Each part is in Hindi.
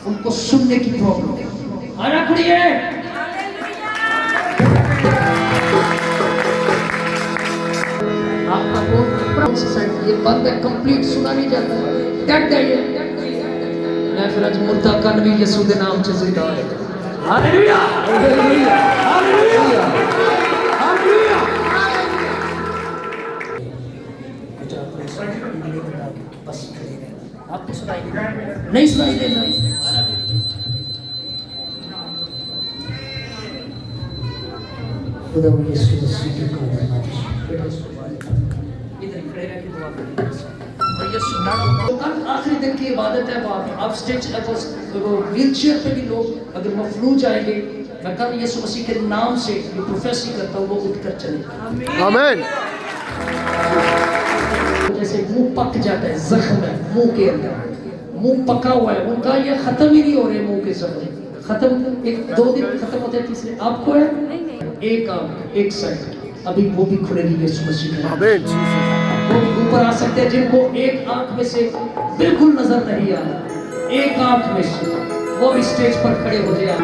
उनको सुनने की प्रॉब्लम है। आना खड़िए। आपका ये बंद है, कंप्लीट सुना नहीं जाता, डट गई है। मैं फिर आज मुर्दा कन भी यीशु के नाम से जिंदा है। Hallelujah hallelujah hallelujah hallelujah. बस आपको सुनाई नहीं सुनाई देना। खुदा यीशु मसीह की कदम इधर खड़े रह के दुआ करें। और ये सुनाना कल आखिरी दिन की इबादत है। बाप आप स्टेज व्हीलचेयर पे भी लोग अगर मफलूज जाएंगे, मैं कल यीशु मसीह के नाम से ये प्रोफेसी करता हूँ, वो उठकर चले। आमीन। जैसे मुंह पक जाता है, जख्म है मुंह के अंदर, मुंह पका हुआ है उनका, ये खत्म ही नहीं हो रहे मुंह के जख्म। खत्म एक दो दिन खत्म होते हैं, तीसरे आपको है एक आंख एक साइड अभी वो भी खुलेगी यीशु मसीह के नाम। वो भी ऊपर आ सकते हैं जिनको एक आंख में से बिल्कुल नजर नहीं आ रहा, एक आंख में से वो भी स्टेज पर खड़े हो जाए।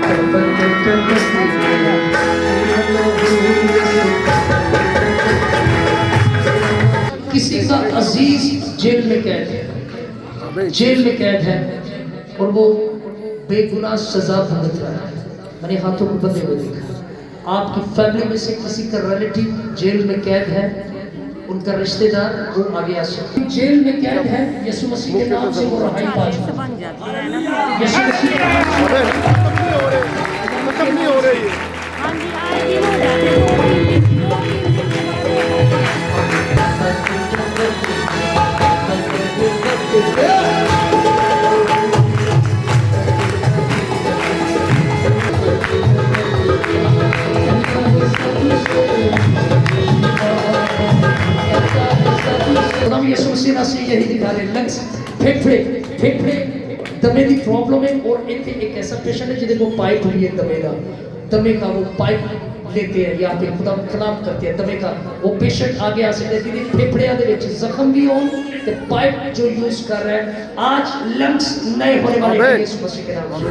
किसी का अजीज जेल में कैद है, जेल में कैद है और वो बेगुनाह सजा भुगत रहा है। मैंने हाथों को बंधे हुए देखा। आपकी फैमिली में से किसी का रिलेटिव जेल में कैद है, उनका रिश्तेदार वो आगे आ सकते। जेल में कैद है, यीशु मसीह के नाम से वो रहाई पा जाए। यीशु मसीह के नाम से नहीं हो रही है। यीशु मसीह से यही दिखा रहे लंग्स फेफड़े फेफड़े दमे की प्रॉब्लम है। और एक ऐसा पेशेंट है जिन्हें वो पाइप हुई है दमे का वो पाइप लेते हैं यहाँ पे खुदा कलाम करते हैं दमे का। वो पेशेंट आगे आ सकते हैं फेफड़िया दे विच जख्म भी हो तो पाइप जो यूज कर रहे हैं आज लंग्स नए होने वाले हैं यीशु मसीह के नाम से।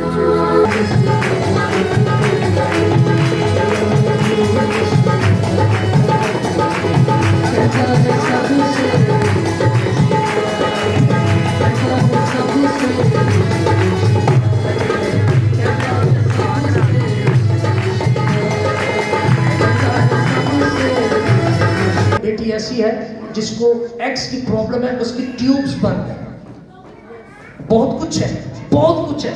बेटी ऐसी है जिसको एक्स की प्रॉब्लम है, उसकी ट्यूब्स बंद है, बहुत कुछ है बहुत कुछ है।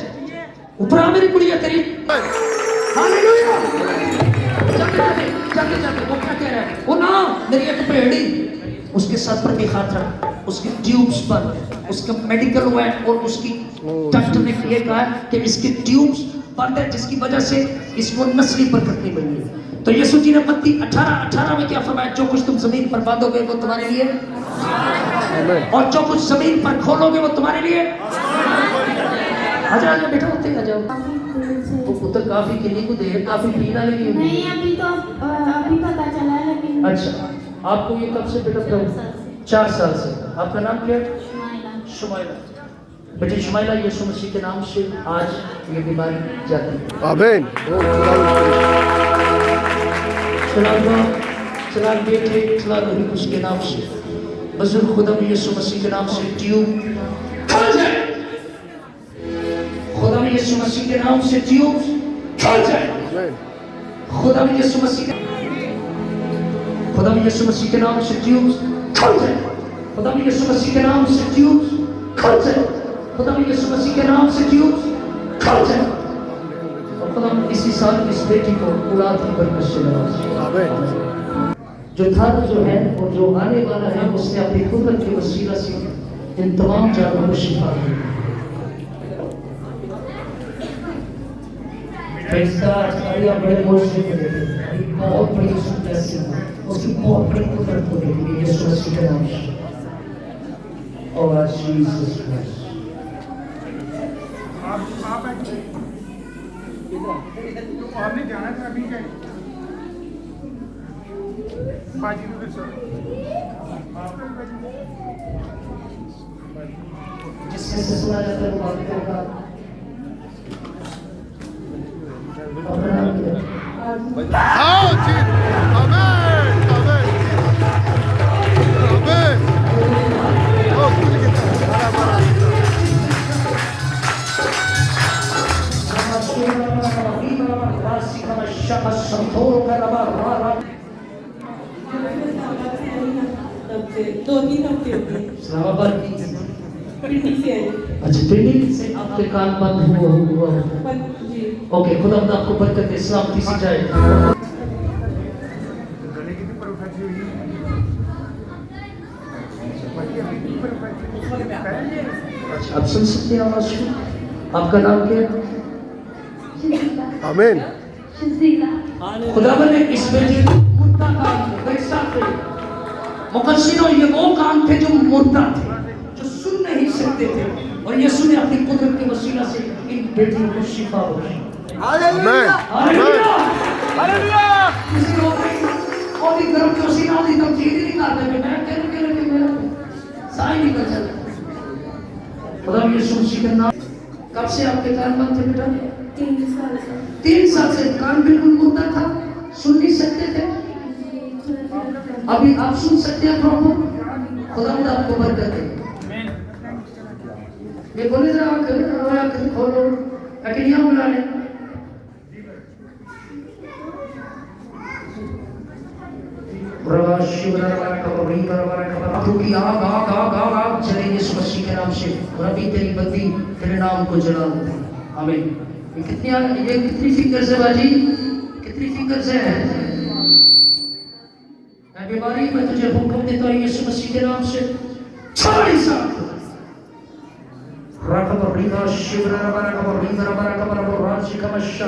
ऊपर आ मेरी कुड़िया तेरी हालेलुया। जाते जाते वो क्या कह रहा है, वो ना मेरी एक भेड़ी उसके सर पर भी हाथ रख, उसकी ट्यूब्स बंद है, उसका मेडिकल हुआ है और उसकी डॉक्टर ने ये कहा कि इसकी ट्यूब्स बंद है जिसकी वजह से इसको नस्ली बरकत नहीं मिल रही। तो यीशु जी ने मत्ती 18:18 में क्या फरमाया, जो कुछ तुम जमीन पर बांधोगे वो तुम्हारे लिए और जो कुछ जमीन पर खोलोगे वो तुम्हारे लिए। आजा बेटा होते आ जाओ। वो पुत्र काफी किन्हीं को दे काफी पीना नहीं अभी तो अभी पता चला लेकिन। अच्छा आपको ये कब से बेटा प्रॉब्लम? 4 साल से। आपका नाम क्या है? शुमाइला। बेटी शुमाइला यीशु मसीह के नाम से आज ये बीमारी जाती है। आमीन। चला बेटे चला रोही उसके नाम से बुजुर्ग खुदा यीशु मसीह के नाम से ट्यूब खा जाए। खुदा यीशु मसीह के नाम से ट्यूब खा जाए। खुदा यीशु मसीह के नाम से ट्यूब खा जाए। खुदा यीशु मसीह के नाम से ट्यूब खा जाए। खुदा यीशु मसीह के नाम से ट्यूब खा जाए। और खुदा इसी साल इस बेटी को औलाद की बरकत से नवाजे। जो था जो है और जो आने वाला है उसने अपनी कुदरत के वसीला से इन तमाम जानों को शिफा दी। बड़े मुश्किल बहुत बड़ी उसकी बहुत बड़ी कुदरत को देखेंगे यीशु मसीह के नाम से। और आज जीसस क्राइस्ट आपने जाना था अभी क्या बाजी में जिससे सुना जाता है वो बात करेगा हाँ जी, आमेन, आमेन, आमेन। ओ खुल गया, बड़ा बड़ा। दो तीन हफ्ते हो गए पिंडी से आए अच्छा पिंडी से आपके कान बंद हुआ जी ओके खुदा आपको बरकत दे सलामती से जाए गले की भी प्रोफाइल हुई अच्छा आप सुन सकते हैं आवाज को आपका नाम क्या है आमेन। खुदावन ने इस बेटे को मुर्दा काम वैसा थे मुकद्दसिनो ये वो काम थे जो मुर्दा थे जो सुन नहीं सकते थे और यीशु ने अपनी कुदरत के वसीला से इन बेटियों को शिफा बख्शी आमेन, हालेलुया हालेलुया। किसी लोग और एक तरफ जो सीना और एक तरफ चीज नहीं करते मैं कहने के लिए मेरा साई निकल जाता खुदा यीशु मसीह का नाम कब से आपके कान बंद थे बेटा 3 साल से 3 साल से कान बिल्कुल मुर्दा था सुन नहीं सकते थे अभी आप सुन सकते हैं प्रभु खुदा आपको बरकत दे ये बोले जरा आंख खोलो अकेलियां बुला ले प्रभु की आग आग आग आग आग चले यीशु मसीह के नाम से रबी तेरी बत्ती तेरे नाम को जला दे आमीन ये कितनी फिंगर्स है बाजी कितनी फिंगर्स है मैं बीमारी में तुझे हुक्म देता हूं यीशु मसीह के नाम से छोड़ इस आग को राखा पर रीना शिवरा रबा राखा पर रीना रबा राखा पर राज का मशा